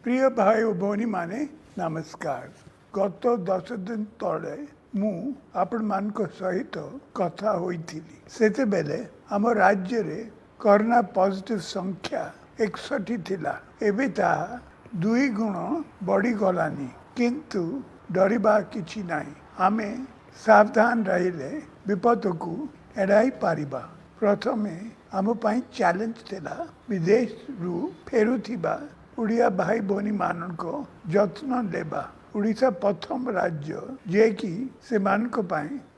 प्रिय भाई और भौणी माने नमस्कार। गत 10 दिन तले मु आपण मान सहित कथा होइथिली। सेते बेले आम राज्य रे कोरोना पॉजिटिव संख्या 61 थिला। एबे ता 2 गुण बढ़ी गलानी, किंतु डरिबा किछि नाही। आमे सावधान रहिले विपद को एड़ाई पारिबा। प्रथमे आम पाई चैलेंज थिला विदेश रु फेरुथिबा उड़िया भाई भौणी मान जत्न लेबा। उड़ीसा प्रथम राज्य जे कि से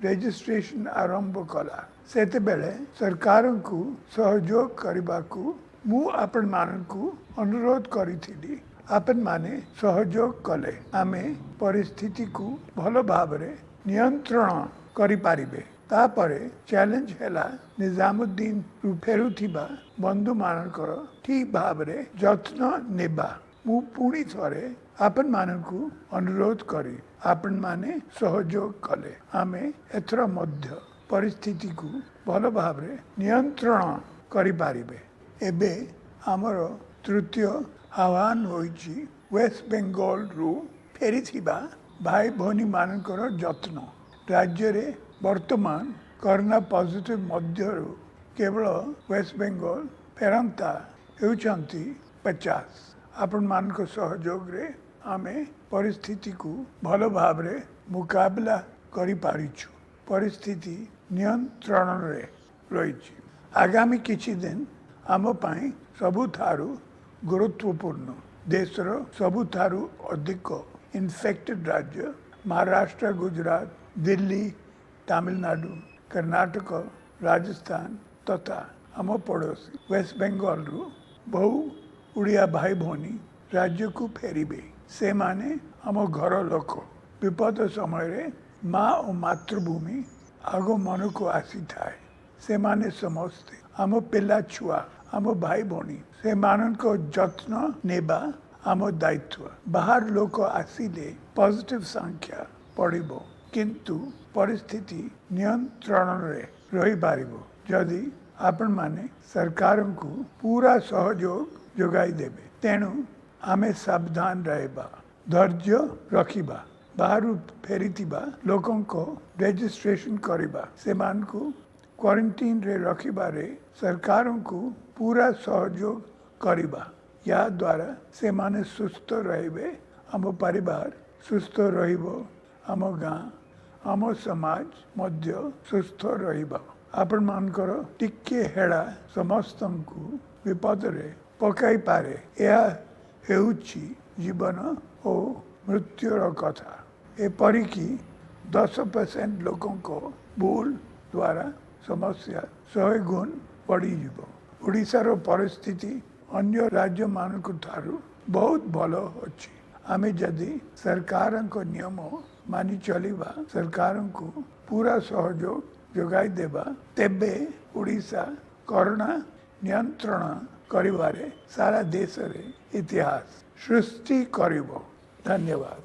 रजिस्ट्रेशन आरंभ कला। सेते बेले सरकार को सहयोग करने को मु आपण मान को अनुरोध करी। आपण माने सहयोग कले आमे परिस्थिति को भल भाव नियंत्रण करि पारिबे। तापरे चैलेंज हैला निजामुद्दीन रु फेरुथिबा बंधु मानकर ठीक भाव रे जत्न नेबा। मु पुणी थरे आपण मानकु अनुरोध करी आपण माने सहयोग कले आमे एथर मध्य परिस्थिति को भल भाव रे नियंत्रण करि पारिबे। एबे हमर तृतीय आह्वान होइछि वेस्ट बेंगल रु फेरिथिबा भाई भौणी मानकर जत्न। राज्य रे वर्तमान कोरोना पॉजिटिव मध्य केवल वेस्ट बेंगल फेरंता होउछंती 50। आपण मान को सहयोग रे आमे परिस्थिति को भल भाव रे मुकाबला करि पारिछु। परिस्थिति नियंत्रण रे रहिछि। आगामी किछि दिन आम पाई सबुठारु गुरुत्वपूर्ण देशर सबुठारु अधिक इन्फेक्टेड राज्य महाराष्ट्र, गुजरात, दिल्ली, तमिलनाडु, कर्नाटक, राजस्थान तथा आम पड़ोसी वेस्ट बेंगल रु बहु उड़िया भाई भौणी राज्य को फेरिबे। से माने आम घर लोक विपद समय रे माँ और मातृभूमि आग मन को आसी थाए। से माने समस्ते आम पिला छुआ आम भाई भौणी से मान को जत्न नेबा आम दायित्व। बाहर लोक आसिले पॉजिटिव संख्या पड़िबो, किंतु परिस्थिति नियंत्रण रे रही पारिबो जदि आपण माने सरकार को पूरा सहयोग जोगाई देबे। तेणु आमे सावधान रहबा, धैर्य रखिबा, बाहर फेरिथिबा लोकन को रजिस्ट्रेशन करिबा, सेमान को क्वारंटाइन रे रखिबा रे सरकार को पूरा सहयोग करिबा। या द्वारा से माने सुस्थ रहिबे, आम परिवार सुस्थ रहिबो, आम गाँ आम समाज मध्य सुस्थ रहिबा। आपण मानकर टिके हेड़ा समस्तंकु विपद रे पकाई पारे। यह हेउछि जीवन और मृत्युर कथा। एपरिकी 10% लोकों को भूल द्वारा समस्या 100 गुण बढ़ी जीवो। उड़ीसार परिस्थिति अन्य राज्य मानक ठारू बहुत भल अछि। आमे जदि सरकार को नियम मानि चलिबा, सरकार को पूरा सहयोग जोगाई देबा, तेबे उड़ीसा कोरोना नियंत्रण करिबारे सारा देश रे इतिहास सृष्टि करिबो। धन्यवाद।